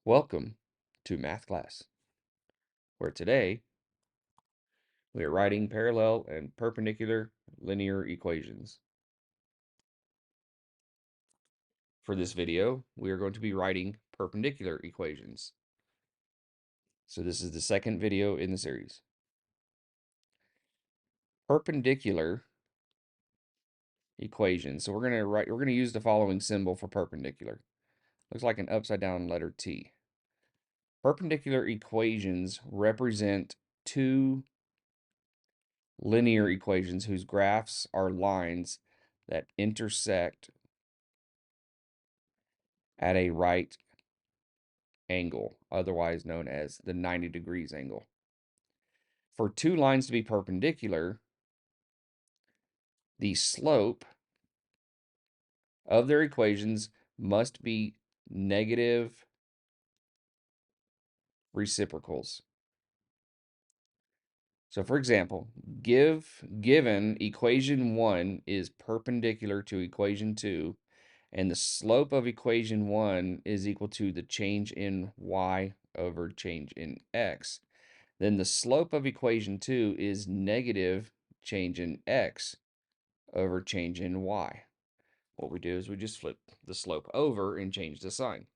Welcome to math class, where today we are writing parallel and perpendicular linear equations. For this video, we are going to be writing perpendicular equations. So this is the second video in the series. Perpendicular equations. So we're going to use the following symbol for perpendicular. Looks like an upside down letter T. Perpendicular equations represent two linear equations whose graphs are lines that intersect at a right angle, otherwise known as the 90 degrees angle. For two lines to be perpendicular, the slope of their equations must be negative reciprocals. So for example, given equation 1 is perpendicular to equation 2, and the slope of equation 1 is equal to the change in y over change in x, then the slope of equation 2 is negative change in x over change in y. What we do is we just flip the slope over and change the sign.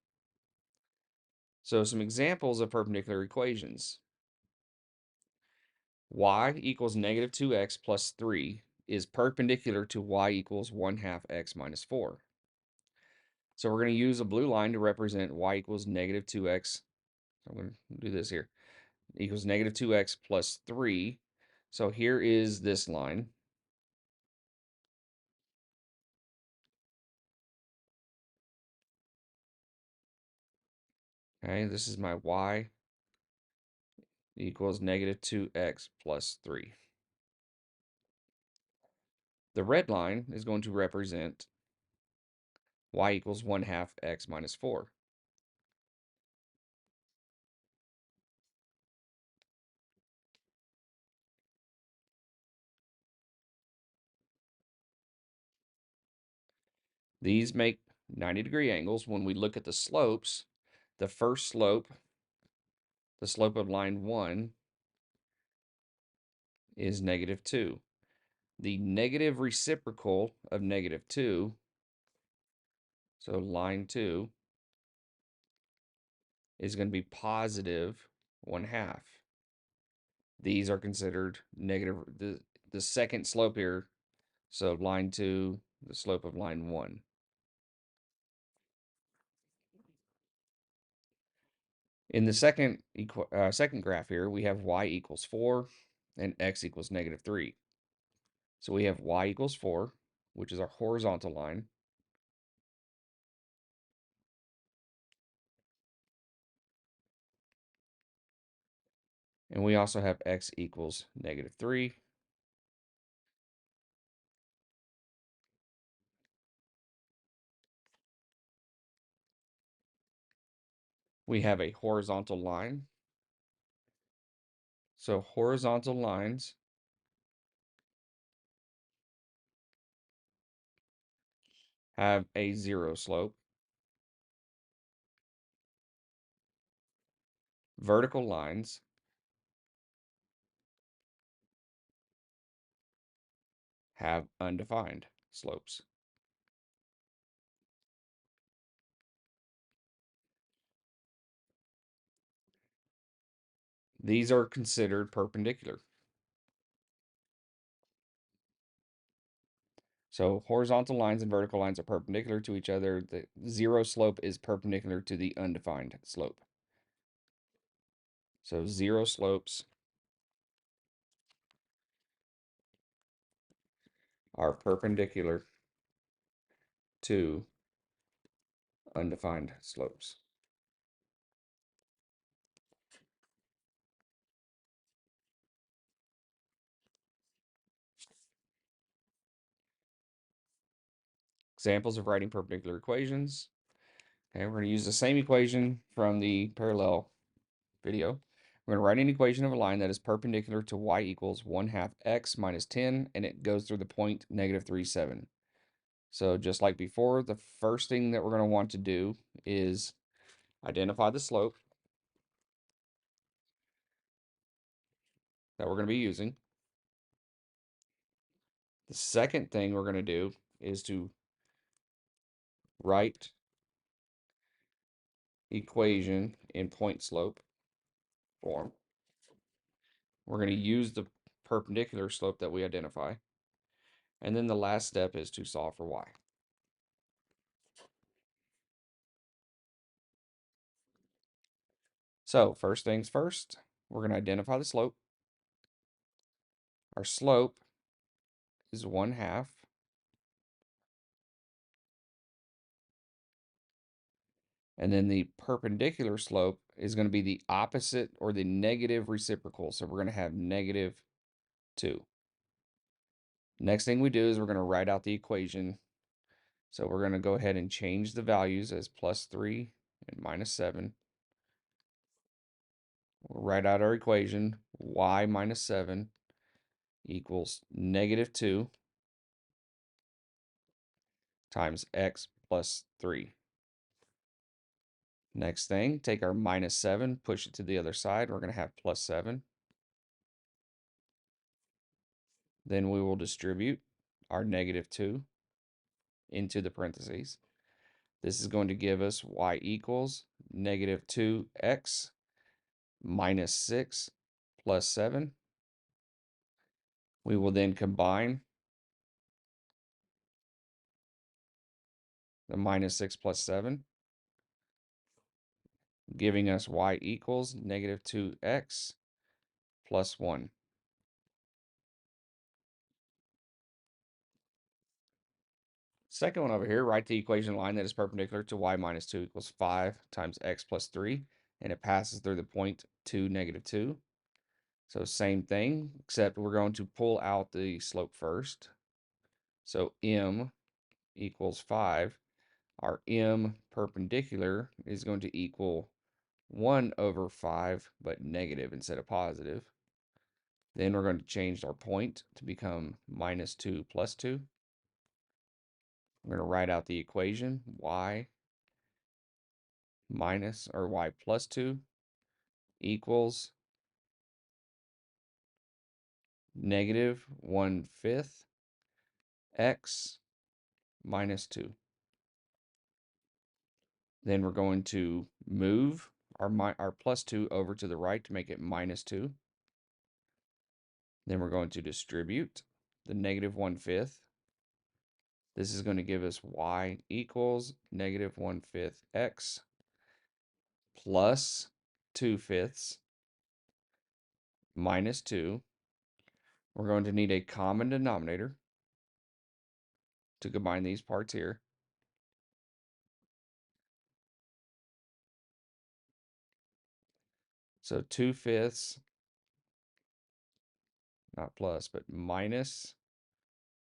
So some examples of perpendicular equations. Y equals negative 2x plus 3 is perpendicular to y equals 1/2 x minus 4. So we're going to use a blue line to represent y equals negative 2x. So I'm going to do this here. Equals negative 2x plus 3. So here is this line. Okay, this is my y equals negative 2x plus 3. The red line is going to represent y equals 1/2 x minus 4. These make 90-degree angles. When we look at the slopes, the first slope, the slope of line 1, is negative 2. The negative reciprocal of negative 2, so line 2, is going to be positive 1/2. These are considered negative, the second slope here, so line 2, the slope of line 1. In the second graph here, we have y equals 4 and x equals negative 3. So we have y equals 4, which is our horizontal line. And we also have x equals negative 3. We have a horizontal line. So horizontal lines have a 0 slope. Vertical lines have undefined slopes. These are considered perpendicular. So horizontal lines and vertical lines are perpendicular to each other. The 0 slope is perpendicular to the undefined slope. So 0 slopes are perpendicular to undefined slopes. Examples of writing perpendicular equations. Okay, we're going to use the same equation from the parallel video. We're going to write an equation of a line that is perpendicular to y equals 1/2 x minus 10, and it goes through the point negative 3, 7. So just like before, the first thing that we're going to want to do is identify the slope that we're going to be using. The second thing we're going to do is to write equation in point slope form. We're going to use the perpendicular slope that we identify. And then the last step is to solve for y. So first things first, we're going to identify the slope. Our slope is 1/2. And then the perpendicular slope is going to be the opposite or the negative reciprocal. So we're going to have -2. Next thing we do is we're going to write out the equation. So we're going to go ahead and change the values as +3 and -7. We'll write out our equation. Y minus 7 equals -2 times x plus 3. Next thing, take our -7, push it to the other side. We're going to have +7. Then we will distribute our -2 into the parentheses. This is going to give us y equals -2x minus 6 plus 7. We will then combine the -6 plus 7, giving us y equals -2x plus 1. Second one over here, write the equation line that is perpendicular to y minus 2 equals 5 times x plus 3, and it passes through the point 2, -2. So same thing, except we're going to pull out the slope first. So m equals 5. Our m perpendicular is going to equal 1/5, but negative instead of positive. Then we're going to change our point to become -2 plus 2. We're going to write out the equation y minus or y plus 2 equals -1/5 x minus 2. Then we're going to move our plus 2 over to the right to make it -2. Then we're going to distribute the -1/5. This is going to give us y equals -1/5 x plus 2/5 minus 2. We're going to need a common denominator to combine these parts here. So 2/5, not plus, but minus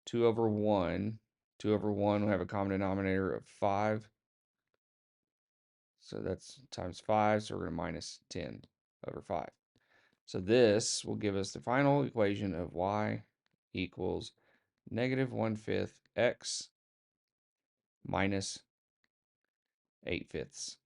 2/1. 2/1 will have a common denominator of 5. So that's times 5, so we're going to minus 10/5. So this will give us the final equation of y equals -1/5 x minus 8/5.